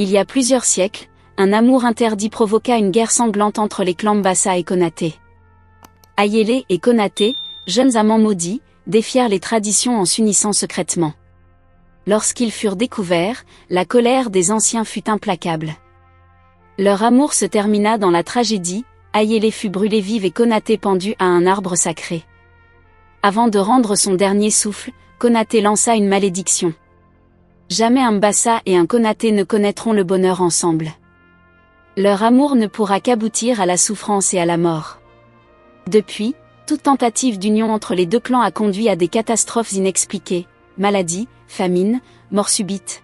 Il y a plusieurs siècles, un amour interdit provoqua une guerre sanglante entre les clans Mbassa et Konaté. Ayélé et Konaté, jeunes amants maudits, défièrent les traditions en s'unissant secrètement. Lorsqu'ils furent découverts, la colère des anciens fut implacable. Leur amour se termina dans la tragédie, Ayélé fut brûlée vive et Konaté pendu à un arbre sacré. Avant de rendre son dernier souffle, Konaté lança une malédiction. Jamais un Mbassa et un Konaté ne connaîtront le bonheur ensemble. Leur amour ne pourra qu'aboutir à la souffrance et à la mort. Depuis, toute tentative d'union entre les deux clans a conduit à des catastrophes inexpliquées, maladies, famines, morts subites.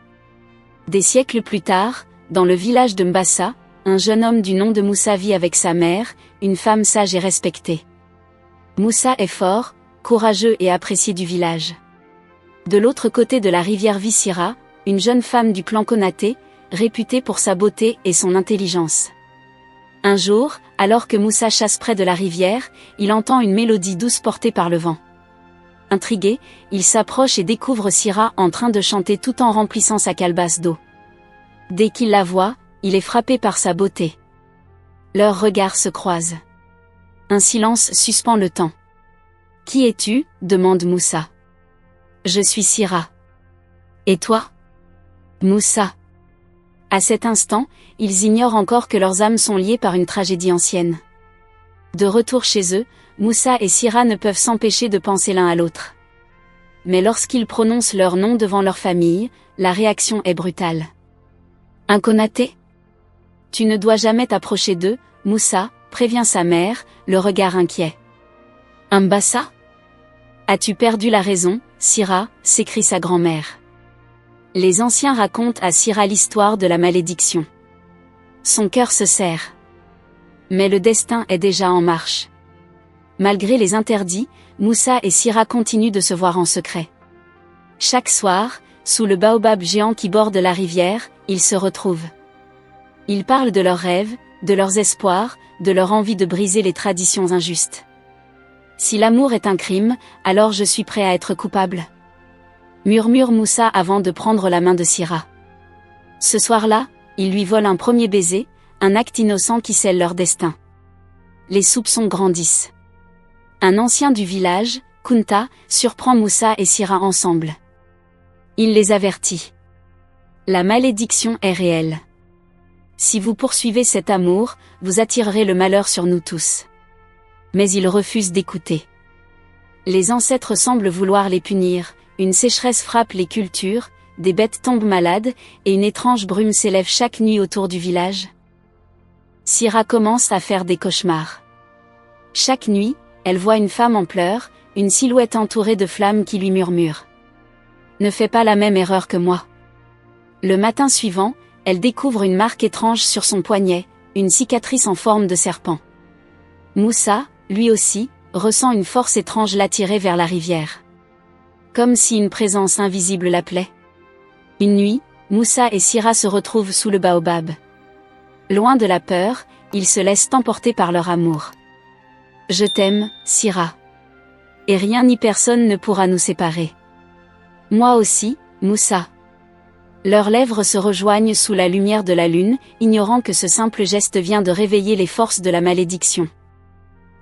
Des siècles plus tard, dans le village de Mbassa, un jeune homme du nom de Moussa vit avec sa mère, une femme sage et respectée. Moussa est fort, courageux et apprécié du village. De l'autre côté de la rivière vit Sira, une jeune femme du clan Konaté, réputée pour sa beauté et son intelligence. Un jour, alors que Moussa chasse près de la rivière, il entend une mélodie douce portée par le vent. Intrigué, il s'approche et découvre Sira en train de chanter tout en remplissant sa calebasse d'eau. Dès qu'il la voit, il est frappé par sa beauté. Leurs regards se croisent. Un silence suspend le temps. « Qui es-tu » demande Moussa. « Je suis Sira. »« Et toi ?» Moussa. À cet instant, ils ignorent encore que leurs âmes sont liées par une tragédie ancienne. De retour chez eux, Moussa et Sira ne peuvent s'empêcher de penser l'un à l'autre. Mais lorsqu'ils prononcent leur nom devant leur famille, la réaction est brutale. « Un Konaté ? Tu ne dois jamais t'approcher d'eux, Moussa, prévient sa mère, le regard inquiet. « Un Mbassa ? As-tu perdu la raison, Sira » s'écrie sa grand-mère. Les anciens racontent à Sira l'histoire de la malédiction. Son cœur se serre. Mais le destin est déjà en marche. Malgré les interdits, Moussa et Sira continuent de se voir en secret. Chaque soir, sous le baobab géant qui borde la rivière, ils se retrouvent. Ils parlent de leurs rêves, de leurs espoirs, de leur envie de briser les traditions injustes. Si l'amour est un crime, alors je suis prêt à être coupable. Murmure Moussa avant de prendre la main de Sira. Ce soir-là, il lui vole un premier baiser, un acte innocent qui scelle leur destin. Les soupçons grandissent. Un ancien du village, Kunta, surprend Moussa et Sira ensemble. Il les avertit. La malédiction est réelle. Si vous poursuivez cet amour, vous attirerez le malheur sur nous tous. Mais ils refusent d'écouter. Les ancêtres semblent vouloir les punir, une sécheresse frappe les cultures, des bêtes tombent malades, et une étrange brume s'élève chaque nuit autour du village. Sira commence à faire des cauchemars. Chaque nuit, elle voit une femme en pleurs, une silhouette entourée de flammes qui lui murmure. « Ne fais pas la même erreur que moi. » Le matin suivant, elle découvre une marque étrange sur son poignet, une cicatrice en forme de serpent. Moussa, lui aussi, ressent une force étrange l'attirer vers la rivière. Comme si une présence invisible l'appelait. Une nuit, Moussa et Sira se retrouvent sous le baobab. Loin de la peur, ils se laissent emporter par leur amour. « Je t'aime, Sira. Et rien ni personne ne pourra nous séparer. »« Moi aussi, Moussa. » Leurs lèvres se rejoignent sous la lumière de la lune, ignorant que ce simple geste vient de réveiller les forces de la malédiction.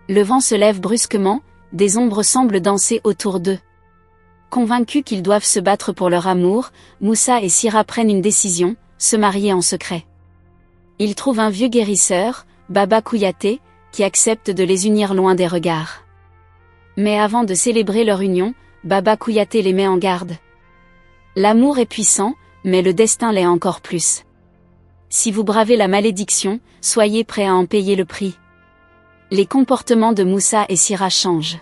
Le vent se lève brusquement, des ombres semblent danser autour d'eux. Convaincus qu'ils doivent se battre pour leur amour, Moussa et Sira prennent une décision, se marier en secret. Ils trouvent un vieux guérisseur, Baba Kouyaté, qui accepte de les unir loin des regards. Mais avant de célébrer leur union, Baba Kouyaté les met en garde. L'amour est puissant, mais le destin l'est encore plus. Si vous bravez la malédiction, soyez prêts à en payer le prix. Les comportements de Moussa et Sira changent.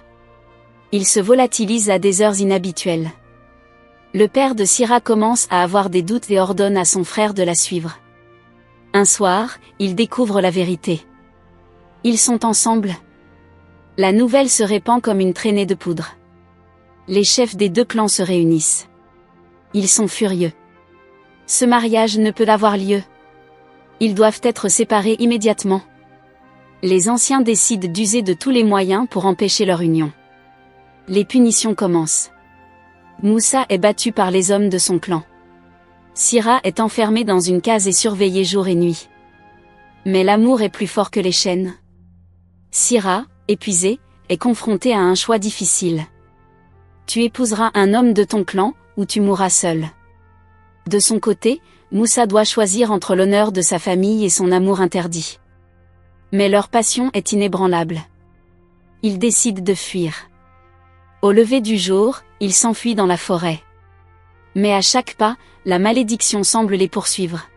Ils se volatilisent à des heures inhabituelles. Le père de Sira commence à avoir des doutes et ordonne à son frère de la suivre. Un soir, il découvre la vérité. Ils sont ensemble. La nouvelle se répand comme une traînée de poudre. Les chefs des deux clans se réunissent. Ils sont furieux. Ce mariage ne peut avoir lieu. Ils doivent être séparés immédiatement. Les anciens décident d'user de tous les moyens pour empêcher leur union. Les punitions commencent. Moussa est battu par les hommes de son clan. Syrah est enfermée dans une case et surveillée jour et nuit. Mais l'amour est plus fort que les chaînes. Syrah, épuisée, est confrontée à un choix difficile. Tu épouseras un homme de ton clan, ou tu mourras seul. De son côté, Moussa doit choisir entre l'honneur de sa famille et son amour interdit. Mais leur passion est inébranlable. Ils décident de fuir. Au lever du jour, ils s'enfuient dans la forêt. Mais à chaque pas, la malédiction semble les poursuivre.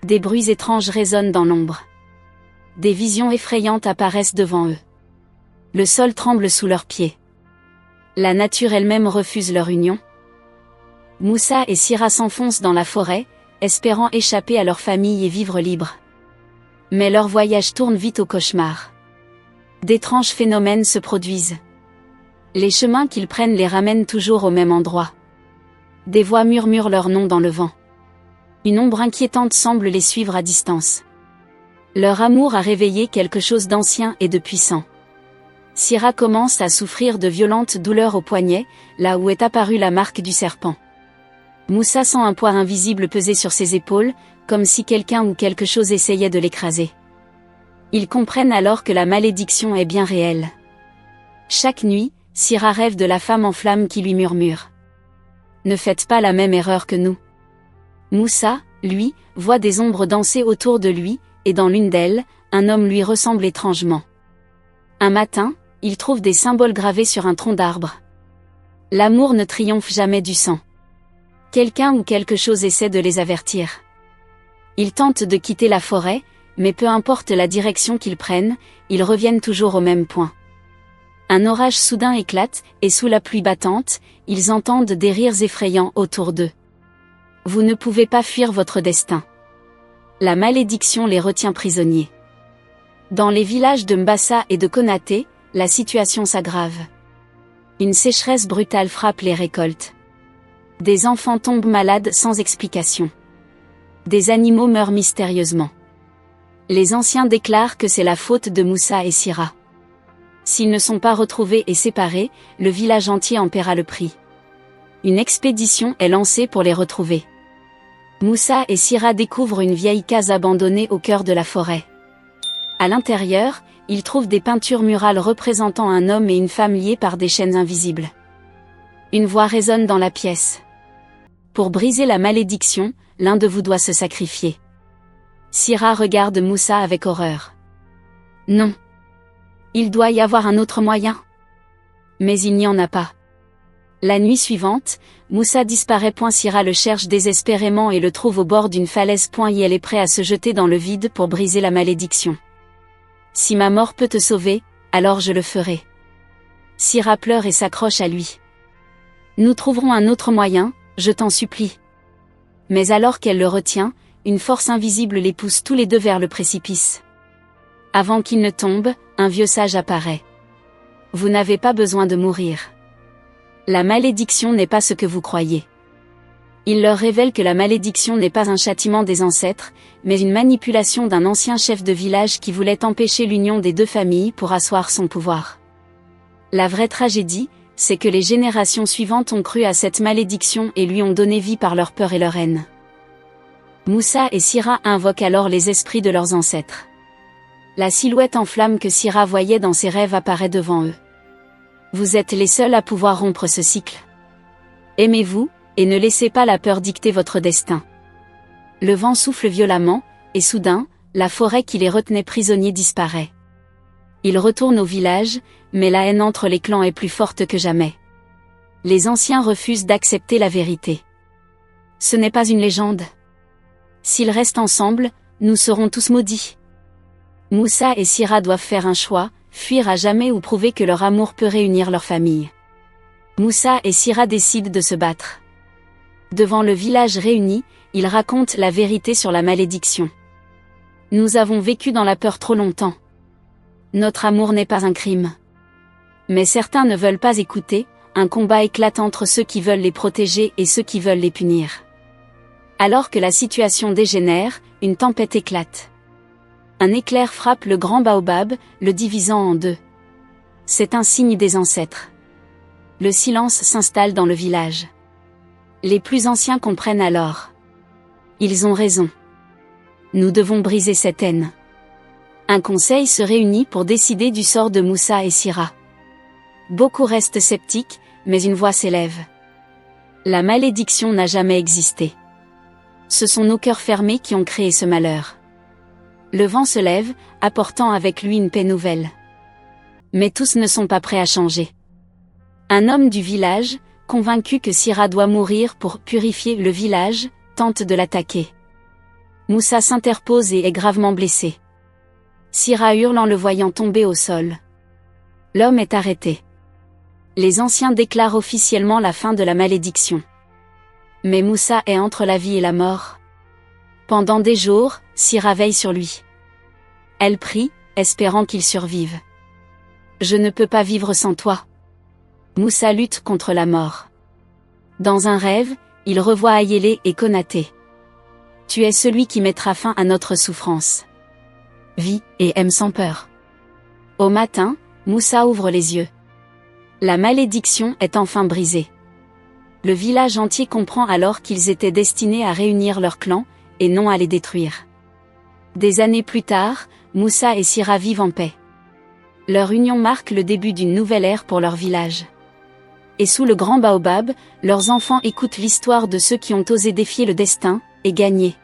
Des bruits étranges résonnent dans l'ombre. Des visions effrayantes apparaissent devant eux. Le sol tremble sous leurs pieds. La nature elle-même refuse leur union. Moussa et Syrah s'enfoncent dans la forêt, espérant échapper à leur famille et vivre libres. Mais leur voyage tourne vite au cauchemar. D'étranges phénomènes se produisent. Les chemins qu'ils prennent les ramènent toujours au même endroit. Des voix murmurent leur nom dans le vent. Une ombre inquiétante semble les suivre à distance. Leur amour a réveillé quelque chose d'ancien et de puissant. Syrah commence à souffrir de violentes douleurs au poignet, là où est apparue la marque du serpent. Moussa sent un poids invisible peser sur ses épaules, comme si quelqu'un ou quelque chose essayait de l'écraser. Ils comprennent alors que la malédiction est bien réelle. Chaque nuit, Syrah rêve de la femme en flammes qui lui murmure. Ne faites pas la même erreur que nous. Moussa, lui, voit des ombres danser autour de lui, et dans l'une d'elles, un homme lui ressemble étrangement. Un matin, il trouve des symboles gravés sur un tronc d'arbre. L'amour ne triomphe jamais du sang. Quelqu'un ou quelque chose essaie de les avertir. Ils tentent de quitter la forêt, mais peu importe la direction qu'ils prennent, ils reviennent toujours au même point. Un orage soudain éclate, et sous la pluie battante, ils entendent des rires effrayants autour d'eux. Vous ne pouvez pas fuir votre destin. La malédiction les retient prisonniers. Dans les villages de Mbassa et de Konaté, la situation s'aggrave. Une sécheresse brutale frappe les récoltes. Des enfants tombent malades sans explication. Des animaux meurent mystérieusement. Les anciens déclarent que c'est la faute de Moussa et Syrah. S'ils ne sont pas retrouvés et séparés, le village entier en paiera le prix. Une expédition est lancée pour les retrouver. Moussa et Syrah découvrent une vieille case abandonnée au cœur de la forêt. À l'intérieur, ils trouvent des peintures murales représentant un homme et une femme liés par des chaînes invisibles. Une voix résonne dans la pièce. Pour briser la malédiction, l'un de vous doit se sacrifier. Syrah regarde Moussa avec horreur. Non. Il doit y avoir un autre moyen. Mais il n'y en a pas. La nuit suivante, Moussa disparaît. Syrah le cherche désespérément et le trouve au bord d'une falaise. Elle est prêt à se jeter dans le vide pour briser la malédiction. Si ma mort peut te sauver, alors je le ferai. Syrah pleure et s'accroche à lui. Nous trouverons un autre moyen, je t'en supplie. Mais alors qu'elle le retient, une force invisible les pousse tous les deux vers le précipice. Avant qu'ils ne tombent, un vieux sage apparaît. Vous n'avez pas besoin de mourir. La malédiction n'est pas ce que vous croyez. Il leur révèle que la malédiction n'est pas un châtiment des ancêtres, mais une manipulation d'un ancien chef de village qui voulait empêcher l'union des deux familles pour asseoir son pouvoir. La vraie tragédie, c'est que les générations suivantes ont cru à cette malédiction et lui ont donné vie par leur peur et leur haine. Moussa et Syrah invoquent alors les esprits de leurs ancêtres. La silhouette en flamme que Syrah voyait dans ses rêves apparaît devant eux. Vous êtes les seuls à pouvoir rompre ce cycle. Aimez-vous, et ne laissez pas la peur dicter votre destin. Le vent souffle violemment, et soudain, la forêt qui les retenait prisonniers disparaît. Ils retournent au village, mais la haine entre les clans est plus forte que jamais. Les anciens refusent d'accepter la vérité. Ce n'est pas une légende. S'ils restent ensemble, nous serons tous maudits. Moussa et Syrah doivent faire un choix, fuir à jamais ou prouver que leur amour peut réunir leur famille. Moussa et Syrah décident de se battre. Devant le village réuni, ils racontent la vérité sur la malédiction. Nous avons vécu dans la peur trop longtemps. Notre amour n'est pas un crime. Mais certains ne veulent pas écouter, un combat éclate entre ceux qui veulent les protéger et ceux qui veulent les punir. Alors que la situation dégénère, une tempête éclate. Un éclair frappe le grand baobab, le divisant en deux. C'est un signe des ancêtres. Le silence s'installe dans le village. Les plus anciens comprennent alors. Ils ont raison. Nous devons briser cette haine. Un conseil se réunit pour décider du sort de Moussa et Sira. Beaucoup restent sceptiques, mais une voix s'élève. La malédiction n'a jamais existé. Ce sont nos cœurs fermés qui ont créé ce malheur. Le vent se lève, apportant avec lui une paix nouvelle. Mais tous ne sont pas prêts à changer. Un homme du village, convaincu que Sira doit mourir pour purifier le village, tente de l'attaquer. Moussa s'interpose et est gravement blessé. Sira hurle en le voyant tomber au sol. L'homme est arrêté. Les anciens déclarent officiellement la fin de la malédiction. Mais Moussa est entre la vie et la mort. Pendant des jours, Sira veille sur lui. Elle prie, espérant qu'il survive. « Je ne peux pas vivre sans toi. » Moussa lutte contre la mort. Dans un rêve, il revoit Ayélé et Konaté. « Tu es celui qui mettra fin à notre souffrance. Vis et aime sans peur. » Au matin, Moussa ouvre les yeux. La malédiction est enfin brisée. Le village entier comprend alors qu'ils étaient destinés à réunir leur clan, et non à les détruire. Des années plus tard, Moussa et Sira vivent en paix. Leur union marque le début d'une nouvelle ère pour leur village. Et sous le grand baobab, leurs enfants écoutent l'histoire de ceux qui ont osé défier le destin, et gagner.